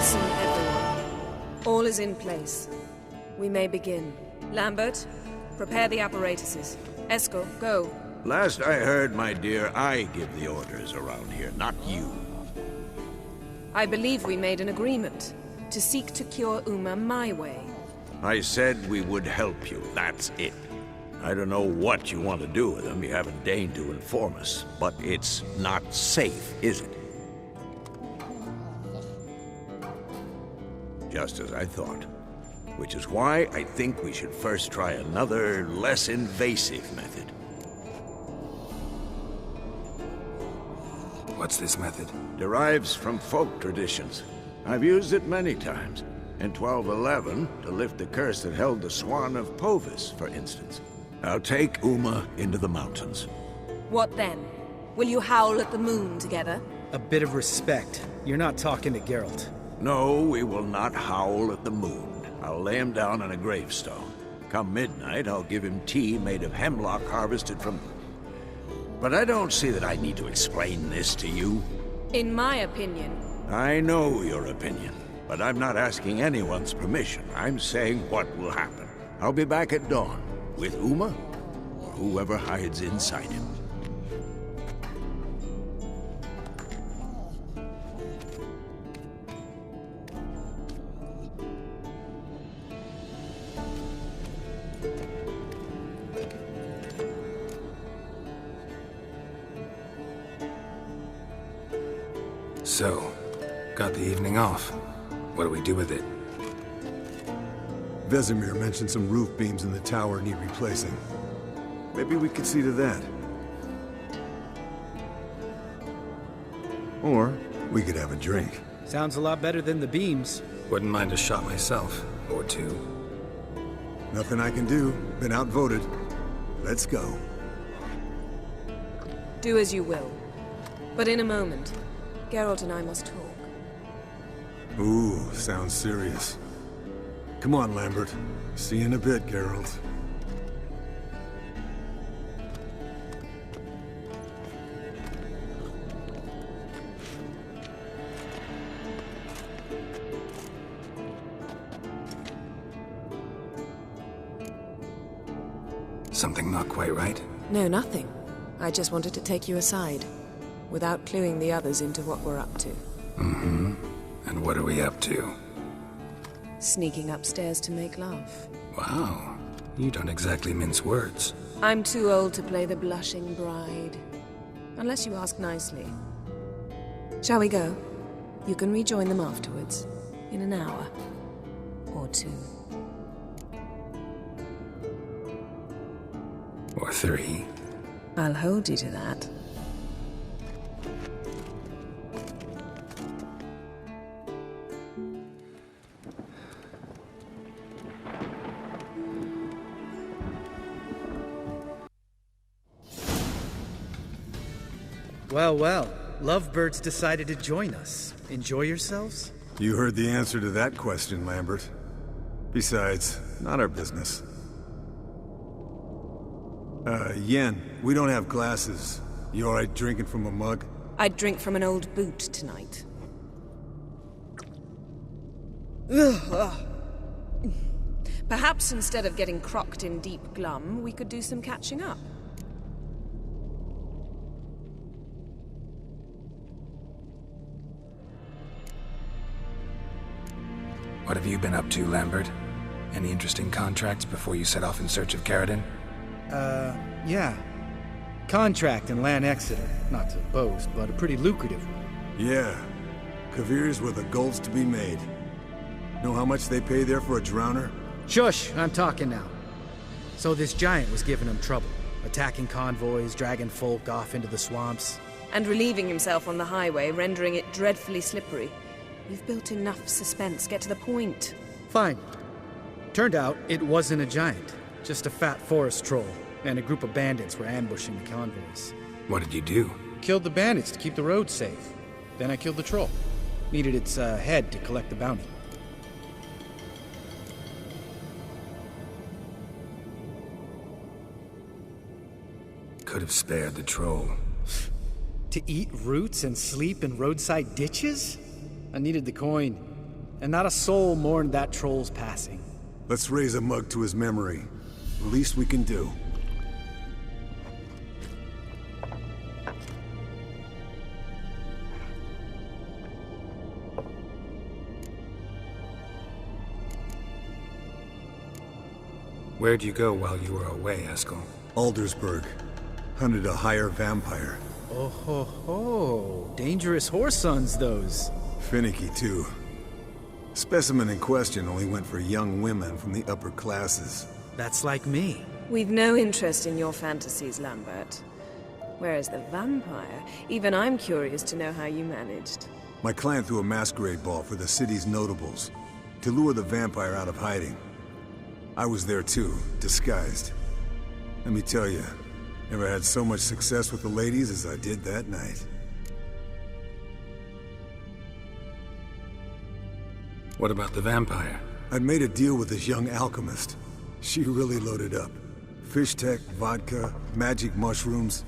Listen, everyone. All is in place. We may begin. Lambert, prepare the apparatuses. Eskel, go. Last I heard, my dear, I give the orders around here, not you. I believe we made an agreement to seek to cure Uma my way. I said we would help you, that's it. I don't know what you want to do with them, you haven't deigned to inform us, but it's not safe, is it? Just as I thought. Which is why I think we should first try another, less invasive method. What's this method? Derives from folk traditions. I've used it many times. In 1211, to lift the curse that held the Swan of Povis, for instance. I'll take Uma into the mountains. What then? Will you howl at the moon together? A bit of respect. You're not talking to Geralt. No, we will not howl at the moon. I'll lay him down on a gravestone. Come midnight, I'll give him tea made of hemlock harvested from... But I don't see that I need to explain this to you. In my opinion... I know your opinion, but I'm not asking anyone's permission. I'm saying what will happen. I'll be back at dawn, with Uma, or whoever hides inside him. So, got the evening off. What do we do with it? Vesemir mentioned some roof beams in the tower need replacing. Maybe we could see to that. Or we could have a drink. Sounds a lot better than the beams. Wouldn't mind a shot myself, or two. Nothing I can do. Been outvoted. Let's go. Do as you will. But in a moment, Geralt and I must talk. Ooh, sounds serious. Come on, Lambert. See you in a bit, Geralt. Something not quite right? No, nothing. I just wanted to take you aside, without cluing the others into what we're up to. Mm-hmm. And what are we up to? Sneaking upstairs to make love. Wow. You don't exactly mince words. I'm too old to play the blushing bride. Unless you ask nicely. Shall we go? You can rejoin them afterwards. In an hour. Or two. Or three. I'll hold you to that. Well, well. Lovebirds decided to join us. Enjoy yourselves? You heard the answer to that question, Lambert. Besides, not our business. Yen, we don't have glasses. You alright drinking from a mug? I'd drink from an old boot tonight. Perhaps instead of getting crocked in deep glum, we could do some catching up. What have you been up to, Lambert? Any interesting contracts before you set off in search of Caradon? Yeah. Contract in Lan Exeter. Not to boast, but a pretty lucrative one. Yeah. Kavir's where the gold's to be made. Know how much they pay there for a drowner? Shush, I'm talking now. So this giant was giving him trouble. Attacking convoys, dragging folk off into the swamps. And relieving himself on the highway, rendering it dreadfully slippery. You've built enough suspense. Get to the point. Fine. Turned out it wasn't a giant. Just a fat forest troll. And a group of bandits were ambushing the convoys. What did you do? Killed the bandits to keep the roads safe. Then I killed the troll. Needed its head to collect the bounty. Could have spared the troll. To eat roots and sleep in roadside ditches? I needed the coin. and not a soul mourned that troll's passing. Let's raise a mug to his memory. The least we can do. Where'd you go while you were away, Eskel? Aldersburg. Hunted a higher vampire. Oh ho ho. Dangerous horse sons, those. Finicky, too. Specimen in question only went for young women from the upper classes. That's like me. We've no interest in your fantasies, Lambert. Whereas the vampire, even I'm curious to know how you managed. My clan threw a masquerade ball for the city's notables, to lure the vampire out of hiding. I was there too, disguised. Let me tell you, never had so much success with the ladies as I did that night. What about the vampire? I'd made a deal with this young alchemist. She really loaded up. Fish tech, vodka, magic mushrooms.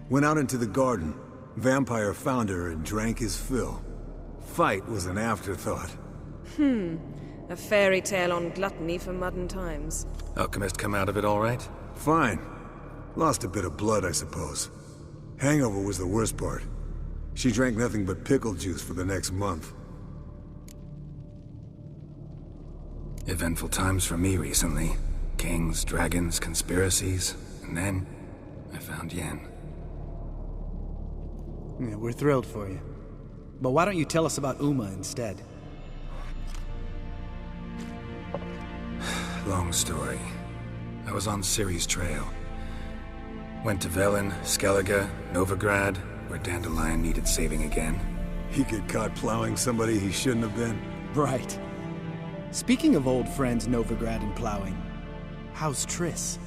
Went out into the garden. Vampire found her and drank his fill. Fight was an afterthought. A fairy tale on gluttony for modern times. Alchemist come out of it all right? Fine. Lost a bit of blood, I suppose. Hangover was the worst part. She drank nothing but pickle juice for the next month. Eventful times for me recently. Kings, dragons, conspiracies, and then I found Yen. Yeah, we're thrilled for you. But why don't you tell us about Uma instead? Long story. I was on Ciri's trail. Went to Velen, Skellige, Novigrad, where Dandelion needed saving again. He get caught plowing somebody he shouldn't have been. Right. Speaking of old friends Novigrad and plowing, how's Triss?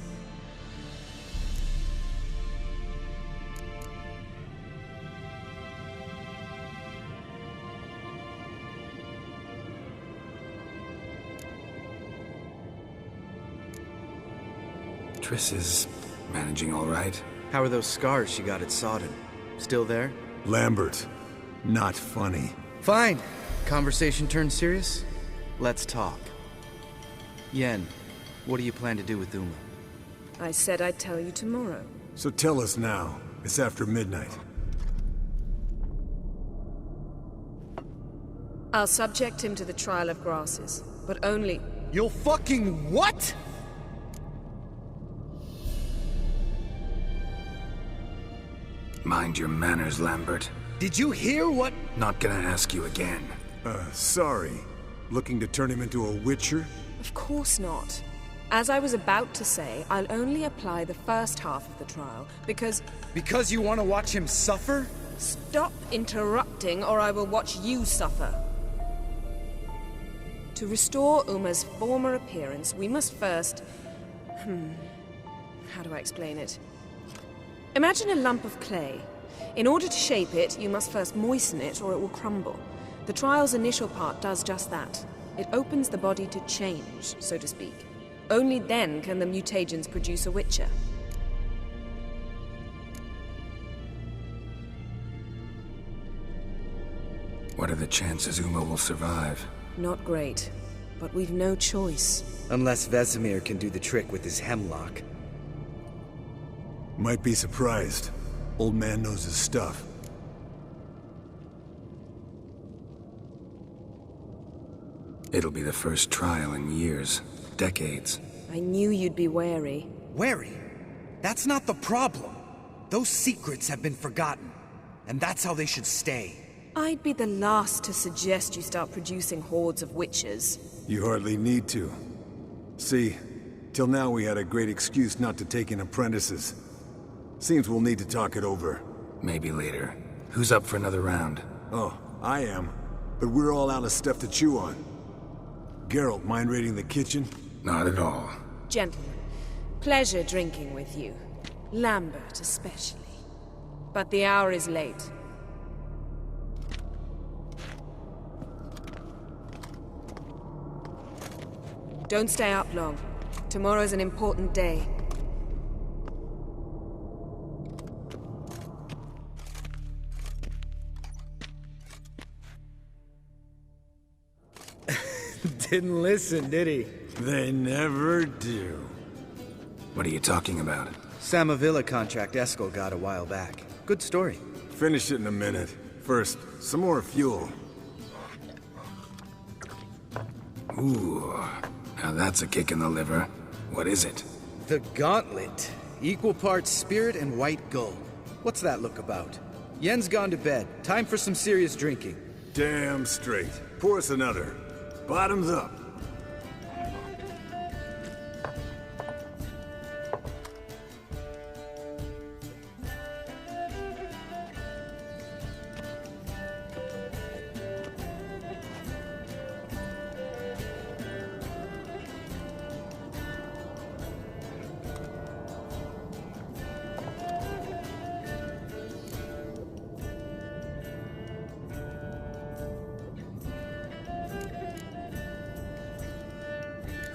Triss is managing all right. How are those scars she got at Sodden? Still there? Lambert. Not funny. Fine. Conversation turned serious? Let's talk. Yen, what do you plan to do with Uma? I said I'd tell you tomorrow. So tell us now. It's after midnight. I'll subject him to the trial of grasses, but only... You'll fucking what?! Mind your manners, Lambert. Did you hear what? Not gonna ask you again. Sorry. Looking to turn him into a witcher? Of course not. As I was about to say, I'll only apply the first half of the trial, because... Because you want to watch him suffer? Stop interrupting, or I will watch you suffer. To restore Uma's former appearance, we must first... How do I explain it? Imagine a lump of clay. In order to shape it, you must first moisten it, or it will crumble. The trial's initial part does just that. It opens the body to change, so to speak. Only then can the mutagens produce a witcher. What are the chances Uma will survive? Not great, but we've no choice. Unless Vesemir can do the trick with his hemlock. Might be surprised. Old man knows his stuff. It'll be the first trial in years. Decades. I knew you'd be wary. Wary? That's not the problem. Those secrets have been forgotten. And that's how they should stay. I'd be the last to suggest you start producing hordes of witches. You hardly need to. See, till now we had a great excuse not to take in apprentices. Seems we'll need to talk it over. Maybe later. Who's up for another round? Oh, I am. But we're all out of stuff to chew on. Geralt, mind raiding the kitchen? Not at all. Gentlemen, pleasure drinking with you. Lambert especially. But the hour is late. Don't stay up long. Tomorrow's an important day. Didn't listen, did he? They never do. What are you talking about? Samavilla contract Eskel got a while back. Good story. Finish it in a minute. First, some more fuel. Ooh, now that's a kick in the liver. What is it? The Gauntlet. Equal parts spirit and white gold. What's that look about? Yen's gone to bed. Time for some serious drinking. Damn straight. Pour us another. Bottoms up.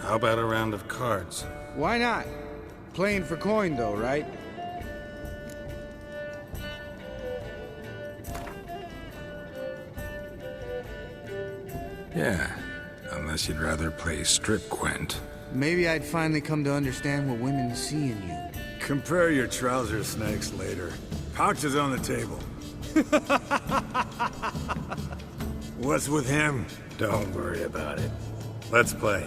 How about a round of cards? Why not? Playing for coin though, right? Yeah, unless you'd rather play strip quint. Maybe I'd finally come to understand what women see in you. Compare your trouser snakes later. Pouch is on the table. What's with him? Don't worry about it. Let's play.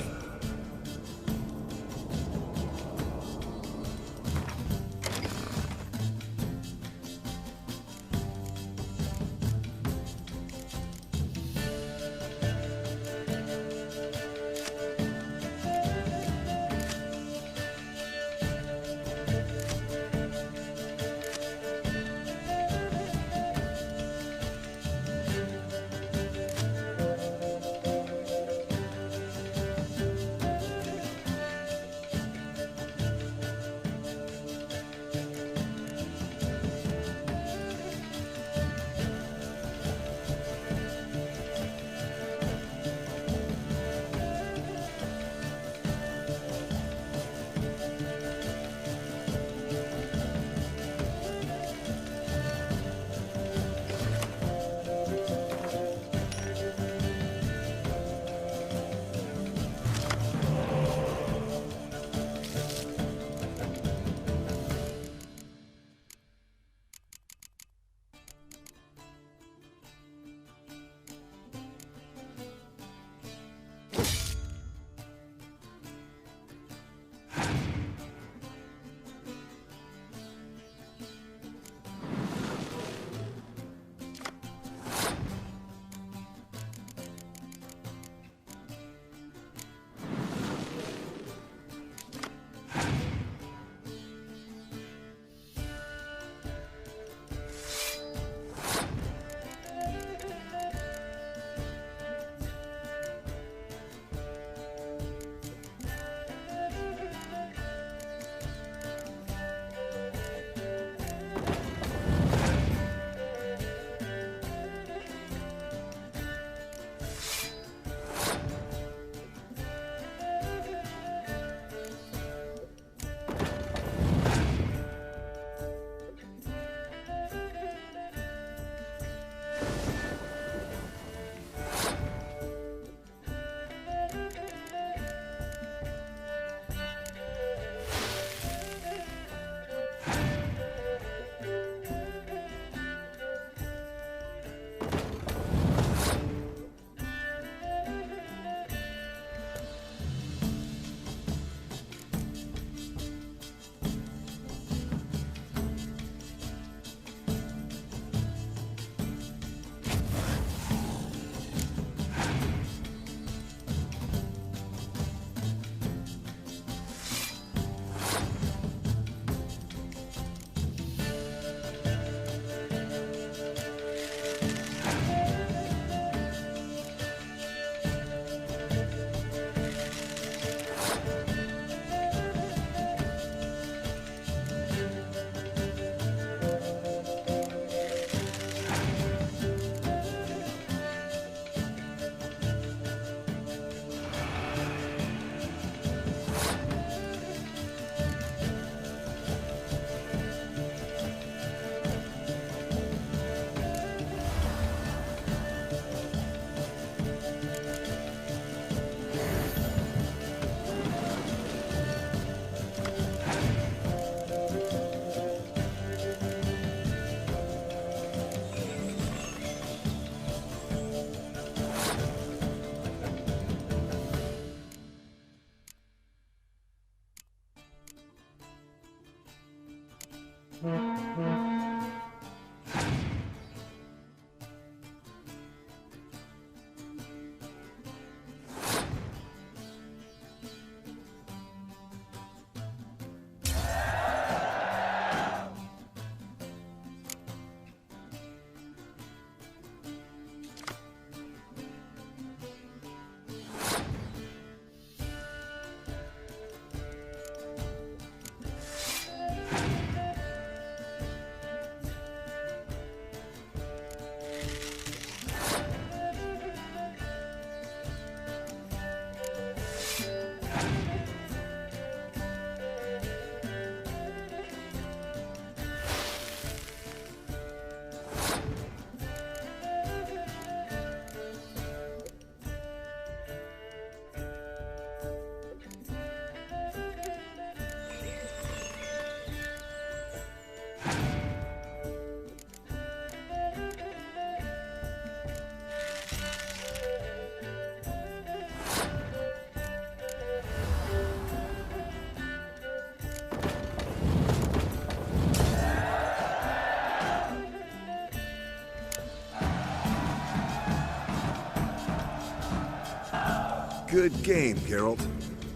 Good game, Geralt.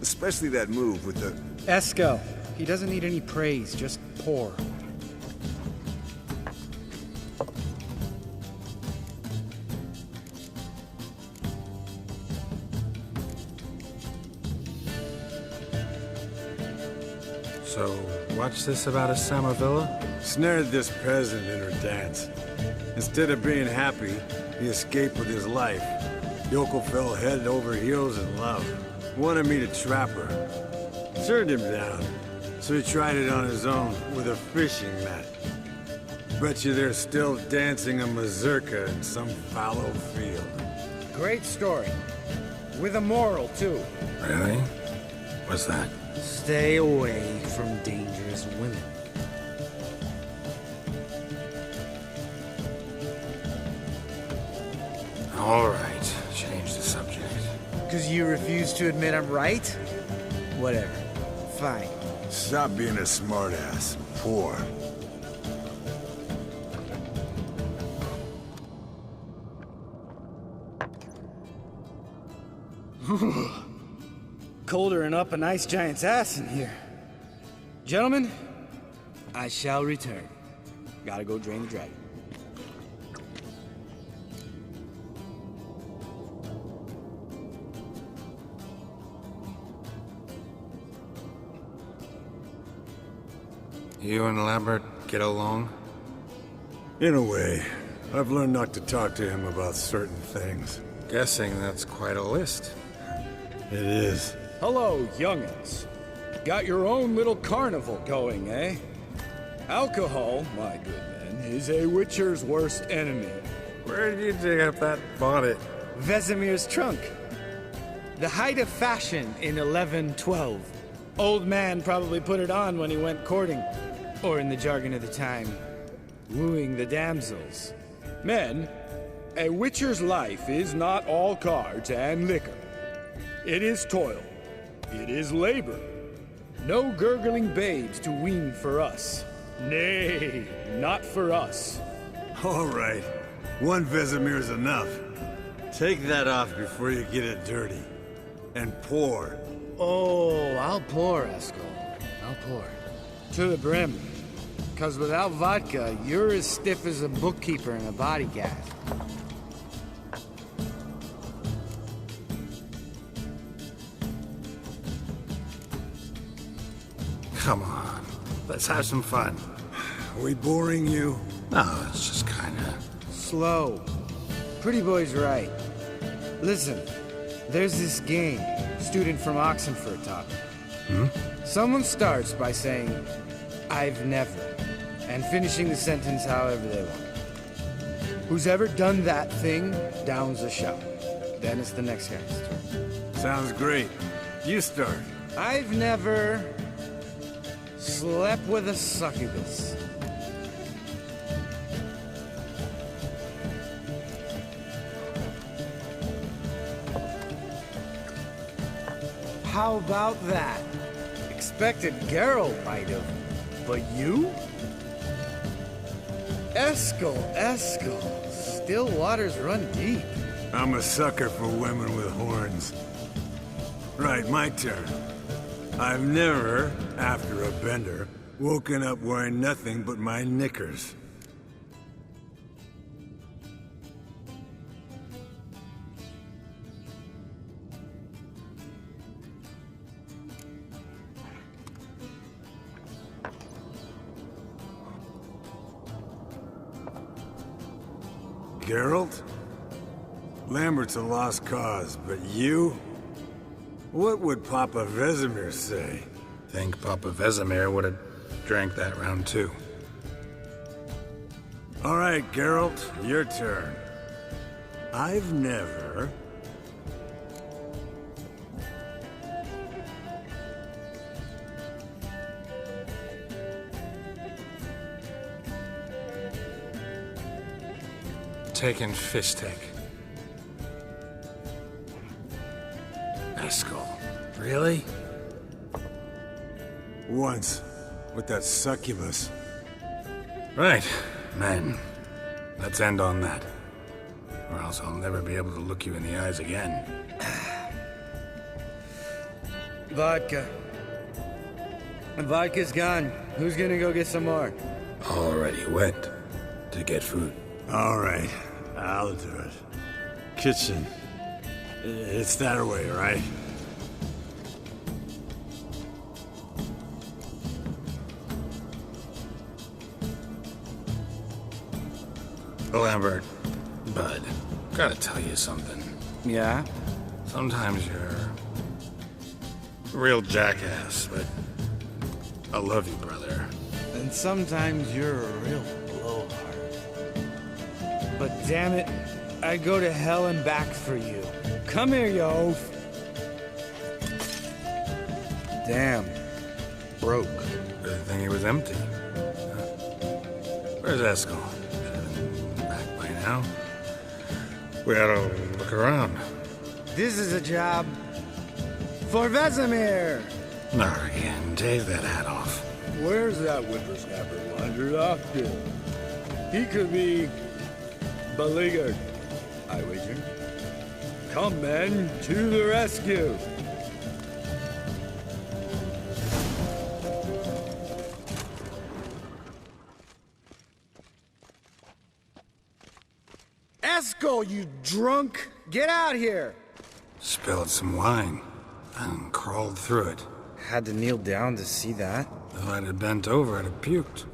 Especially that move with the... Eskel. He doesn't need any praise, just pour. So, what's this about a summer villa? Snared this peasant in her dance. Instead of being happy, he escaped with his life. Yoko fell head over heels in love. Wanted me to trap her. Turned him down. So he tried it on his own with a fishing net. Bet you they're still dancing a mazurka in some fallow field. Great story. With a moral, too. Really? What's that? Stay away from dangerous women. All right, change the subject. Because you refuse to admit I'm right? Whatever. Fine. Stop being a smartass. Poor. Colder and up a nice giant's ass in here. Gentlemen, I shall return. Gotta go drain the dragon. You and Lambert get along? In a way. I've learned not to talk to him about certain things. Guessing that's quite a list. It is. hello, young'uns. Got your own little carnival going, eh? Alcohol, my good men, is a witcher's worst enemy. Where did you dig up that bonnet? Vesemir's trunk. The height of fashion in 1112. Old man probably put it on when he went courting. Or in the jargon of the time, wooing the damsels. Men, a witcher's life is not all cards and liquor. It is toil. It is labor. No gurgling babes to wean for us. Nay, not for us. All right. One Vesemir's enough. Take that off before you get it dirty. And pour. Oh, I'll pour, Eskel. I'll pour. To the brim. 'Cause without vodka, you're as stiff as a bookkeeper in a body gaff. Come on, let's have some fun. Are we boring you? No, it's just kinda... Slow. Pretty boy's right. Listen, there's this game student from Oxenford taught me. Someone starts by saying, I've never, and finishing the sentence however they want. Who's ever done that thing downs a shot. Then it's the next guy's turn. Sounds great. You start. I've never slept with a succubus. How about that? Expected Geralt might have, but you? Eskel, still waters run deep. I'm a sucker for women with horns. Right, my turn. I've never, after a bender, woken up wearing nothing but my knickers. Geralt? Lambert's a lost cause, but you? What would Papa Vesemir say? Think Papa Vesemir would have drank that round too. All right, Geralt, your turn. I've never... Taken Fistek. Eskel. Really? Once, with that succubus. Right, men. Let's end on that. Or else I'll never be able to look you in the eyes again. Vodka. Vodka's gone. Who's gonna go get some more? Already went to get food. All right, I'll do it. Kitchen. It's that way, right? Lambert, bud, gotta tell you something. Yeah? Sometimes you're a real jackass, but I love you, brother. And sometimes you're a real blowhard. But damn it, I'd go to hell and back for you. Come here, you oaf. Damn. Broke. Good thing he was empty. Where's Eskel? Back by now. We oughta look around. This is a job for Vesemir. Not again. Take that hat off. Where's that whippersnapper wandered off to? He could be beleaguered, I wager. Come, men, to the rescue! Eskel, you drunk! Get out here! Spilled some wine and crawled through it. Had to kneel down to see that. If I'd have bent over, I'd have puked.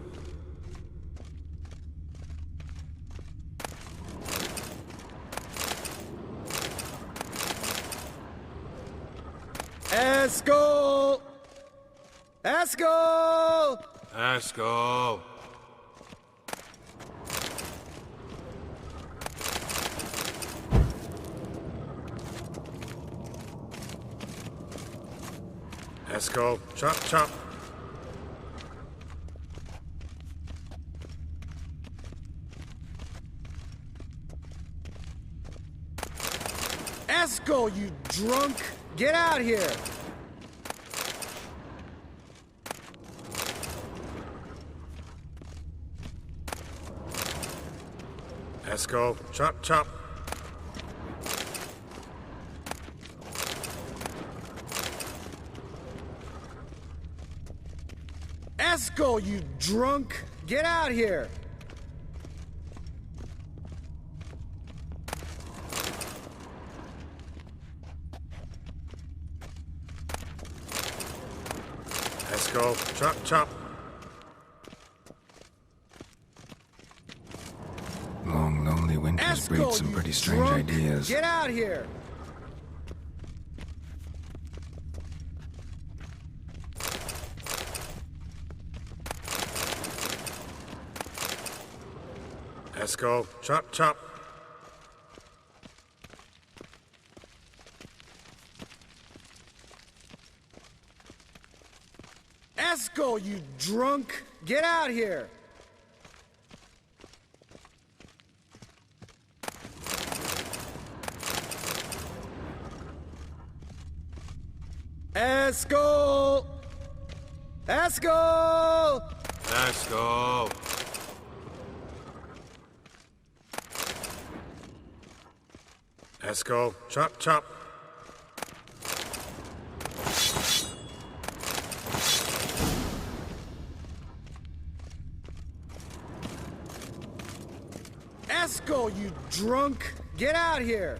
Eskel! Eskel! Eskel! Eskel, chop, chop. Eskel, you drunk! Get out here! Eskel, chop, chop. Eskel, you drunk! Get out here! Eskel, chop, chop. Long, lonely winters breed some pretty strange ideas. Get out here! Eskel, chop, chop. Eskel, you drunk! Get out here! Eskel! Eskel! Eskel! Eskel, chop, chop. Eskel, you drunk! Get out here!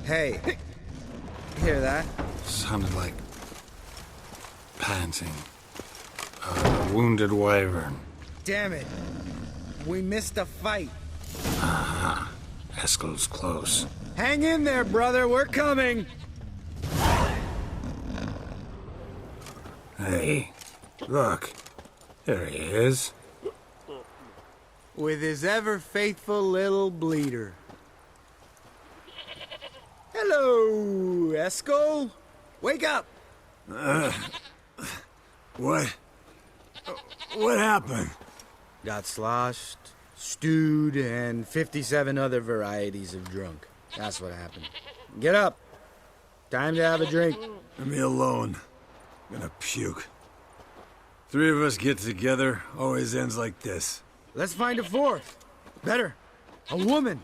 Hey, hear that? Sounded like panting. A wounded wyvern. Damn it. We missed a fight. Aha. Eskel's close. Hang in there, brother. We're coming. Hey, look. There he is. With his ever-faithful little bleeder. Hello, Eskel. Wake up. What? What happened? Got sloshed, stewed, and 57 other varieties of drunk. That's what happened. Get up. Time to have a drink. Leave me alone. I'm gonna puke. Three of us get together, always ends like this. Let's find a fourth. Better. A woman.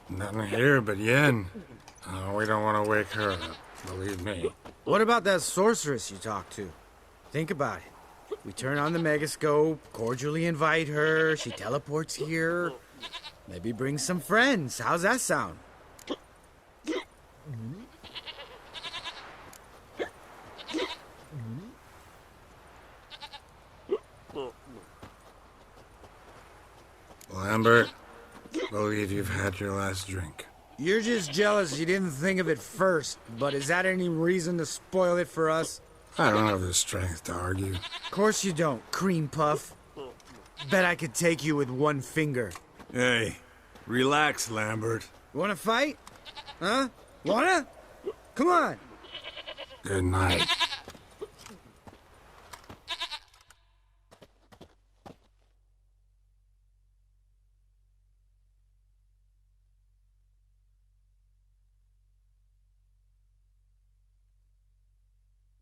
Nothing here but Yen. We don't want to wake her up, believe me. What about that sorceress you talked to? Think about it. We turn on the megascope, cordially invite her, she teleports here. Maybe bring some friends. How's that sound? Lambert, believe you've had your last drink. You're just jealous you didn't think of it first, but is that any reason to spoil it for us? I don't have the strength to argue. Of course you don't, cream puff. Bet I could take you with one finger. Hey, relax, Lambert. Wanna fight? Huh? Wanna? Come on! Good night.